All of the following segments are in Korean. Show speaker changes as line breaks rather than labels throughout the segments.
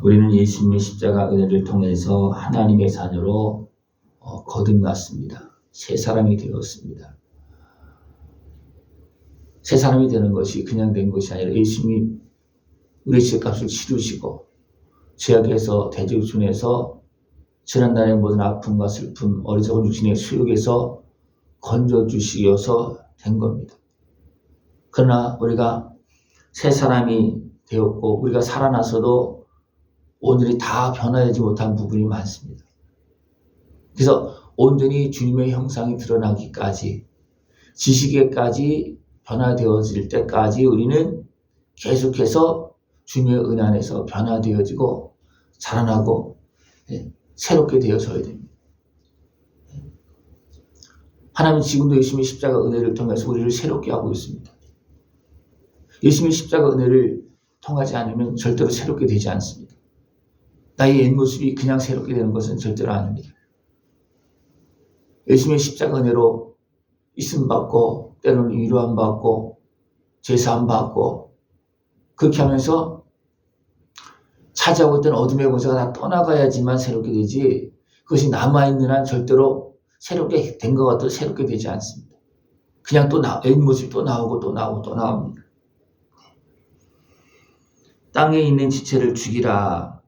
우리는 예수님의 십자가 은혜를 통해서 하나님의 자녀로 거듭났습니다. 새 사람이 되었습니다. 새 사람이 되는 것이 그냥 된 것이 아니라 예수님이 우리의 죄값을 치르시고 죄악에서 대적순에서 지난날의 모든 아픔과 슬픔, 어리석은 육신의 수욕에서 건져주시어서 된 겁니다. 그러나 우리가 새 사람이 되었고 우리가 살아나서도 오늘이 다 변화되지 못한 부분이 많습니다. 그래서 온전히 주님의 형상이 드러나기까지 지식에까지 변화되어질 때까지 우리는 계속해서 주님의 은혜 안에서 변화되어지고 자라나고 새롭게 되어져야 됩니다. 하나님은 지금도 예수님의 십자가 은혜를 통해서 우리를 새롭게 하고 있습니다. 예수님의 십자가 은혜를 통하지 않으면 절대로 새롭게 되지 않습니다. 나의 옛 모습이 그냥 새롭게 되는 것은 절대로 아닙니다. 예수님의 십자가 은혜로 있음 받고 때로는 위로함 받고 제사함 받고 그렇게 하면서 찾아오고 있던 어둠의 권세가 다 떠나가야지만 새롭게 되지 그것이 남아있는 한 절대로 새롭게 된 것 같아도 새롭게 되지 않습니다. 그냥 또 옛 모습이 또 나오고 또 나오고 또 나옵니다. 땅에 있는 지체를 죽이라.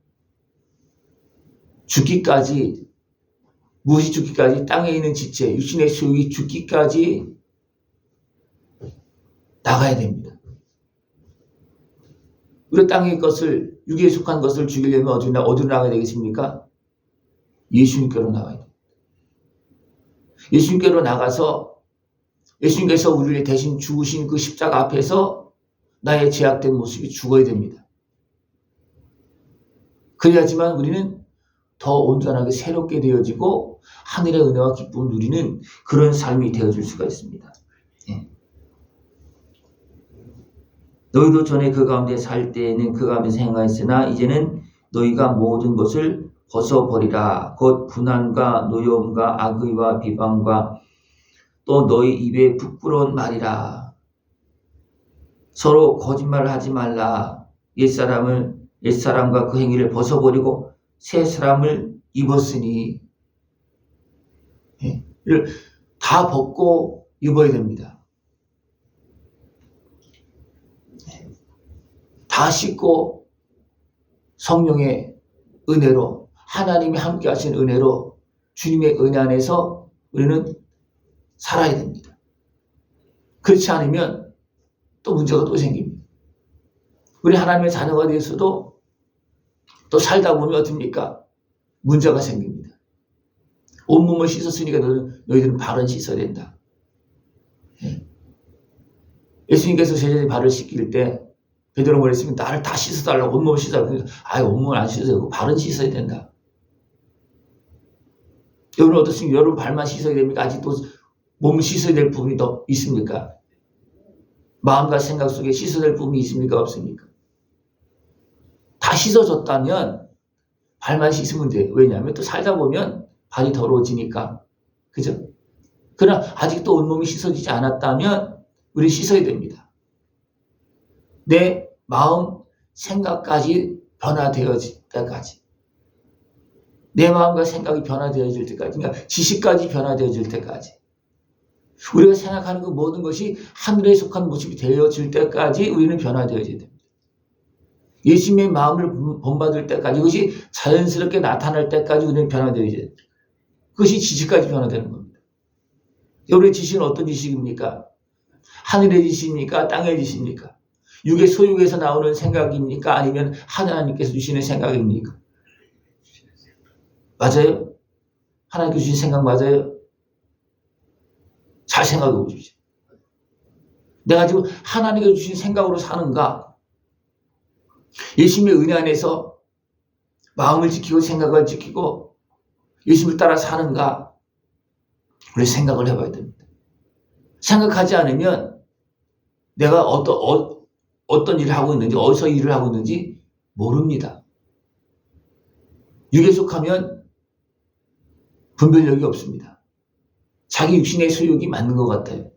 죽기까지 무엇이 죽기까지 땅에 있는 지체 육신의 수욕이 죽기까지 나가야 됩니다. 우리 땅의 것을 육에 속한 것을 죽이려면 어디로 나가야 되겠습니까? 예수님께로 나가야 됩니다. 예수님께로 나가서 예수님께서 우리를 대신 죽으신 그 십자가 앞에서 나의 제약된 모습이 죽어야 됩니다. 그래야지만 우리는 더 온전하게 새롭게 되어지고 하늘의 은혜와 기쁨을 누리는 그런 삶이 되어줄 수가 있습니다. 예. 너희도 전에 그 가운데 살 때에는 그 가운데서 행하였으나 이제는 너희가 모든 것을 벗어버리라. 곧 분한과 노여움과 악의와 비방과 또 너희 입에 부끄러운 말이라. 서로 거짓말을 하지 말라. 옛사람과 그 행위를 벗어버리고 새 사람을 입었으니 이를 다 벗고 입어야 됩니다. 다 씻고 성령의 은혜로 하나님이 함께 하신 은혜로 주님의 은혜 안에서 우리는 살아야 됩니다. 그렇지 않으면 또 문제가 또 생깁니다. 우리 하나님의 자녀가 되어서도 또 살다 보면 어떻습니까? 문제가 생깁니다. 온몸을 씻었으니까 너희들은 발은 씻어야 된다. 예수님께서 제자들이 발을 씻길 때 베드로가 말했습니다. 나를 다 씻어달라고 온몸을 씻어달라고. 온몸을 안 씻어도 발은 씻어야 된다. 여러분 어떻습니까? 여러분 발만 씻어야 됩니까? 아직도 몸을 씻어야 될 부분이 더 있습니까? 마음과 생각 속에 씻어야 될 부분이 있습니까? 없습니까? 다 씻어졌다면 발만 씻으면 돼요. 왜냐하면 또 살다 보면 발이 더러워지니까. 그죠? 그러나 아직도 온몸이 씻어지지 않았다면 우리 씻어야 됩니다. 내 마음, 생각까지 변화되어질 때까지. 내 마음과 생각이 변화되어질 때까지. 그러니까 지식까지 변화되어질 때까지. 우리가 생각하는 그 모든 것이 하늘에 속한 모습이 되어질 때까지 우리는 변화되어져야 됩니다. 예수님의 마음을 본받을 때까지 그것이 자연스럽게 나타날 때까지 우리는 변화되어져야 됩니다. 그것이 지식까지 변화되는 겁니다. 여러분의 지식은 어떤 지식입니까? 하늘의 지식입니까? 땅의 지식입니까? 육의 소욕에서 나오는 생각입니까? 아니면 하나님께서 주시는 생각입니까? 맞아요? 하나님께서 주신 생각 맞아요? 잘 생각해 보십시오. 내가 지금 하나님께서 주신 생각으로 사는가? 예수님의 은혜 안에서 마음을 지키고 생각을 지키고 예수님을 따라 사는가? 우리 생각을 해봐야 됩니다. 생각하지 않으면 내가 어떤 일을 하고 있는지 어디서 일을 하고 있는지 모릅니다. 육에 속하면 분별력이 없습니다. 자기 육신의 소욕이 맞는 것 같아요.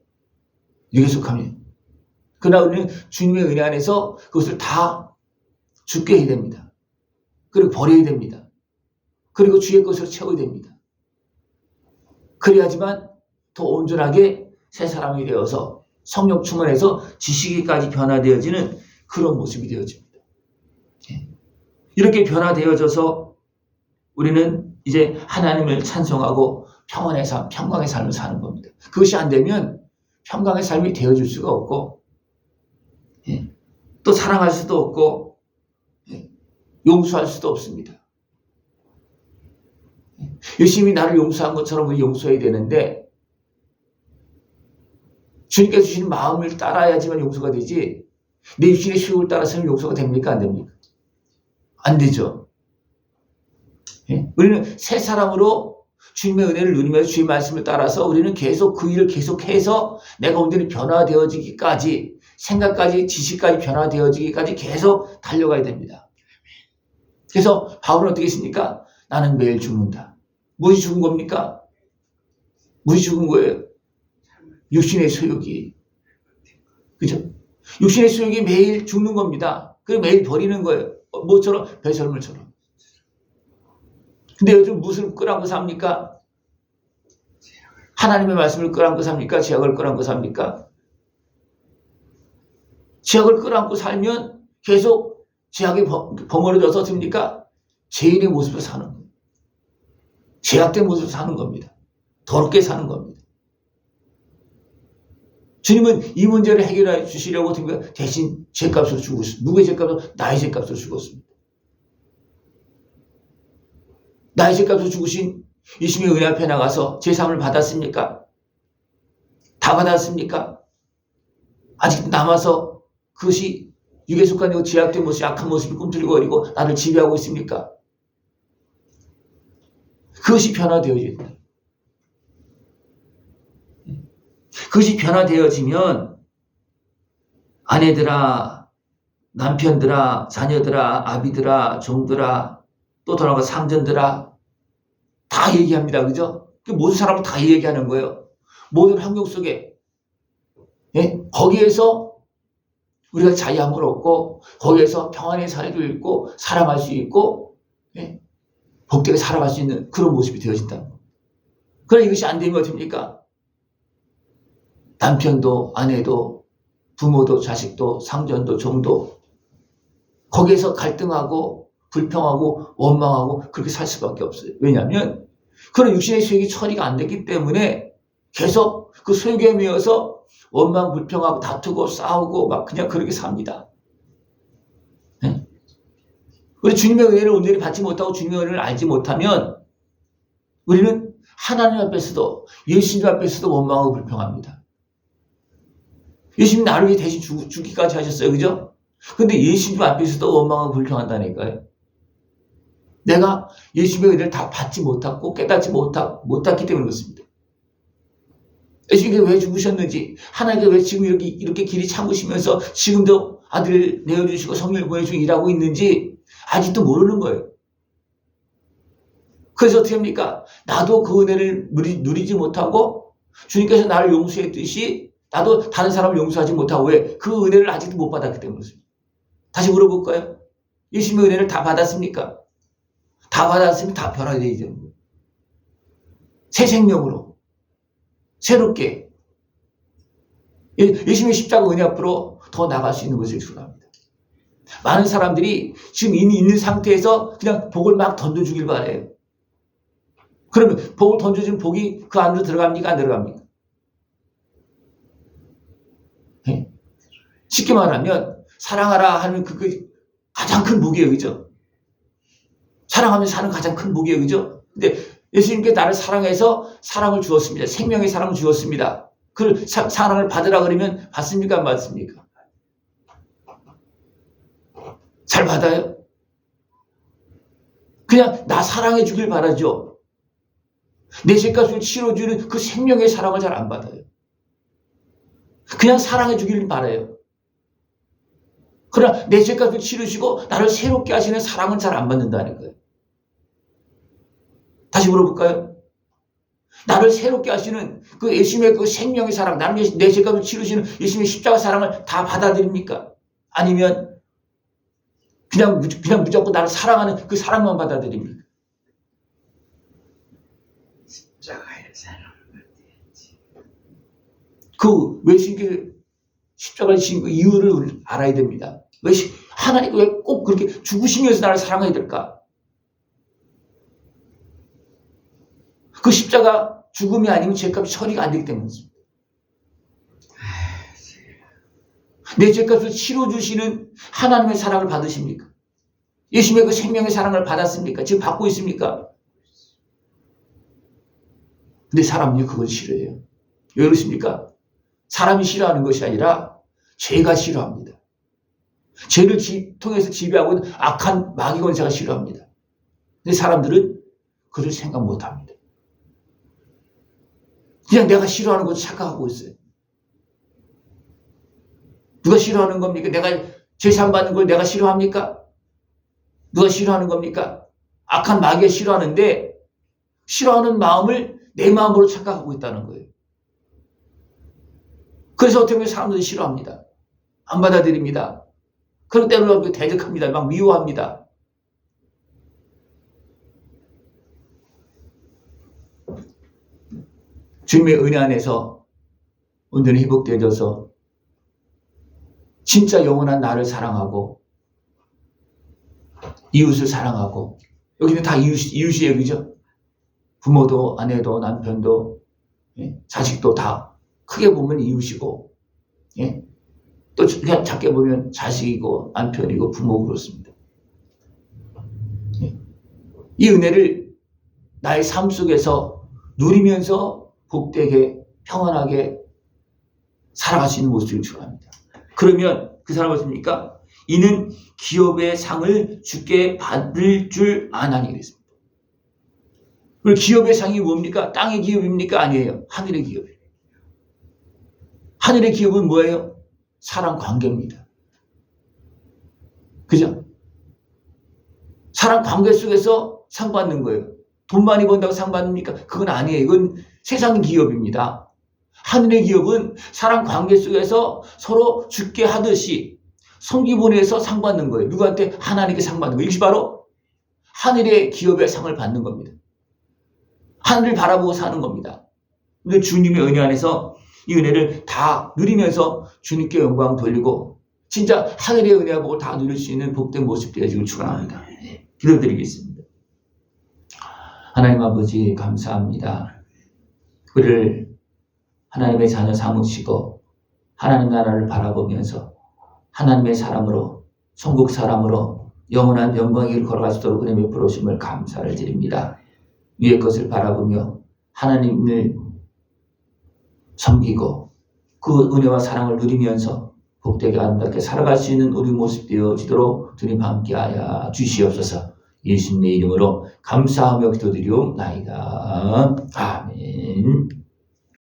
육에 속하면. 그러나 우리는 주님의 은혜 안에서 그것을 다 죽게 해야 됩니다. 그리고 버려야 됩니다. 그리고 주의 것으로 채워야 됩니다. 그래야지만 더 온전하게 새 사람이 되어서 성령 충만해서 지식이까지 변화되어지는 그런 모습이 되어집니다. 이렇게 변화되어져서 우리는 이제 하나님을 찬송하고 평안의 삶, 평강의 삶을 사는 겁니다. 그것이 안 되면 평강의 삶이 되어줄 수가 없고 또 사랑할 수도 없고 용서할 수도 없습니다. 열심히 나를 용서한 것처럼 우리 용서해야 되는데 주님께서 주시는 마음을 따라야지만 용서가 되지 내 육신의 수욕을 따라서는 용서가 됩니까? 안 됩니까? 안 되죠. 우리는 새 사람으로 주님의 은혜를 누리면서 주의 말씀을 따라서 우리는 계속 그 일을 계속해서 내가 온전히 변화되어지기까지 생각까지 지식까지 변화되어지기까지 계속 달려가야 됩니다. 그래서 바울은 어떻게 했습니까? 나는 매일 죽는다. 무엇이 죽은 겁니까? 무엇이 죽은 거예요? 육신의 소욕이. 그죠? 육신의 소욕이 매일 죽는 겁니다. 그리고 매일 버리는 거예요. 뭐처럼? 배설물처럼. 근데 요즘 무엇을 끌어안고 삽니까? 하나님의 말씀을 끌어안고 삽니까? 죄악을 끌어안고 삽니까? 죄악을 끌어안고 살면 계속 죄악에 버무려져서 듭니까? 죄인의 모습으로 사는 거예요. 죄악된 모습으로 사는 겁니다. 더럽게 사는 겁니다. 주님은 이 문제를 해결해 주시려고 대신 죄값으로 죽으셨습니다. 누구의 죄값으로? 나의 죄값으로 죽었습니다. 나의 죄값으로 죽으신 예수님의 은혜 앞에 나가서 제사함을 받았습니까? 다 받았습니까? 아직 남아서 그것이 육에 속한 죄악된 모습, 악한 모습이 꿈틀거리고 나를 지배하고 있습니까? 그것이 변화되어진다. 그것이 변화되어지면 아내들아, 남편들아, 자녀들아, 아비들아, 종들아, 또 돌아가 상전들아 다 얘기합니다. 그죠? 모든 사람을 다 얘기하는 거예요. 모든 환경 속에 거기에서 우리가 자유함을 얻고 거기에서 평안의 살도 있고 사랑할 수 있고 복되게 살아갈 수 있는 그런 모습이 되어진다는 겁니다. 그러나 이것이 안 되면 어떻습니까? 남편도 아내도 부모도 자식도 상전도 종도 거기에서 갈등하고 불평하고 원망하고 그렇게 살 수밖에 없어요. 왜냐하면 그런 육신의 소욕이 처리가 안 됐기 때문에 계속 그 소욕에 매여서 원망 불평하고 다투고 싸우고 막 그냥 그렇게 삽니다. 우리 주님의 은혜를 온전히 받지 못하고 주님의 은혜를 알지 못하면 우리는 하나님 앞에서도 예수님 앞에서도 원망하고 불평합니다. 예수님 나를 위해 대신 죽기까지 하셨어요. 그죠? 근데 예수님 앞에서도 원망하고 불평한다니까요. 내가 예수님의 은혜를 다 받지 못하고 깨닫지 못했기 때문에 그렇습니다. 예수님께서 왜 죽으셨는지, 하나님께서 왜 지금 이렇게 길이 참으시면서 지금도 아들을 내어주시고 성령을 보내주고 일하고 있는지 아직도 모르는 거예요. 그래서 어떻게 합니까? 나도 그 은혜를 누리지 못하고 주님께서 나를 용서했듯이 나도 다른 사람을 용서하지 못하고 왜? 그 은혜를 아직도 못 받았기 때문에 그렇습니다. 다시 물어볼까요? 예수님의 은혜를 다 받았습니까? 다 받았으면 다 변화되어야 되는 거예요. 새 생명으로 새롭게 예수님의 십자가 은혜 앞으로 더 나갈 수 있는 것을 축원합니다. 많은 사람들이 지금 있는 상태에서 그냥 복을 막 던져주길 바래요. 그러면 복을 던져주는 복이 그 안으로 들어갑니까? 안 들어갑니까? 네? 쉽게 말하면 사랑하라 하는 그 가장 큰 무기예요. 그죠? 사랑하면 사는 가장 큰 무기예요. 그죠? 근데 예수님께 나를 사랑해서 사랑을 주었습니다. 생명의 사랑을 주었습니다. 그 사랑을 받으라 그러면 받습니까? 안 받습니까? 잘 받아요? 그냥 나 사랑해 주길 바라죠. 내 죄값을 치러주는 그 생명의 사랑을 잘 안 받아요. 그냥 사랑해 주길 바라요. 그러나 내 죄값을 치르시고 나를 새롭게 하시는 사랑은 잘 안 받는다는 거예요. 다시 물어볼까요? 나를 새롭게 하시는 그 예수님의 그 생명의 사랑, 나를 내 죄값을 치르시는 예수님의 십자가 사랑을 다 받아들입니까? 아니면 그냥 무조건 나를 사랑하는 그 사랑만 받아들입니까?
십자가의 사랑을 받아야지.
왜 십자가를 지신 그 이유를 알아야 됩니다. 하나님 왜 꼭 그렇게 죽으시면서 나를 사랑해야 될까? 그 십자가 죽음이 아니면 죄값이 처리가 안 되기 때문입니다. 내 죄값을 치러주시는 하나님의 사랑을 받으십니까? 예수님의 그 생명의 사랑을 받았습니까? 지금 받고 있습니까? 근데 사람은요, 그걸 싫어해요. 왜 그렇습니까? 사람이 싫어하는 것이 아니라 죄가 싫어합니다. 죄를 통해서 지배하고 있는 악한 마귀 권세가 싫어합니다. 근데 사람들은 그걸 생각 못 합니다. 그냥 내가 싫어하는 것을 착각하고 있어요. 누가 싫어하는 겁니까? 내가 제사받는 걸 내가 싫어합니까? 누가 싫어하는 겁니까? 악한 마귀가 싫어하는데 싫어하는 마음을 내 마음으로 착각하고 있다는 거예요. 그래서 어떻게 보면 사람들이 싫어합니다. 안 받아들입니다. 그런 때로 대적합니다. 막 미워합니다. 주님의 은혜 안에서 온전히 회복되어져서 진짜 영원한 나를 사랑하고 이웃을 사랑하고, 여기는 다 이웃이에요, 그죠? 부모도 아내도 남편도 자식도 다 크게 보면 이웃이고, 또 그냥 작게 보면 자식이고 남편이고 부모고 그렇습니다. 이 은혜를 나의 삶 속에서 누리면서 복되게 평안하게 살아갈 수 있는 모습을 축원합니다. 그러면 그 사람은 어떻습니까? 이는 기업의 상을 주께 받을 줄 아나니 그랬습니다. 그리고 기업의 상이 뭡니까? 땅의 기업입니까? 아니에요. 하늘의 기업이에요. 하늘의 기업은 뭐예요? 사랑 관계입니다. 그죠? 사랑 관계 속에서 상 받는 거예요. 돈 많이 번다고 상 받습니까? 그건 아니에요. 이건 세상 기업입니다. 하늘의 기업은 사랑 관계 속에서 서로 죽게 하듯이 성기분에서 상 받는 거예요. 누구한테? 하나님께 상 받는 거예요. 이것이 바로 하늘의 기업의 상을 받는 겁니다. 하늘을 바라보고 사는 겁니다. 근데 주님의 은혜 안에서 이 은혜를 다 누리면서 주님께 영광 돌리고 진짜 하늘의 은혜와 복을 다 누릴 수 있는 복된 모습 되어지길 축원합니다. 기도드리겠습니다. 하나님 아버지 감사합니다. 우리를 하나님의 자녀 삼으시고 하나님 나라를 바라보면서 하나님의 사람으로 천국 사람으로 영원한 영광의 길을 걸어갈 수 있도록 은혜 베풀어 주심을 감사를 드립니다. 위의 것을 바라보며 하나님을 섬기고 그 은혜와 사랑을 누리면서 복되게 아름답게 살아갈 수 있는 우리 모습 되어지도록 주님 함께하여 주시옵소서. 예수님의 이름으로 감사하며 기도드리옵나이다. 아멘.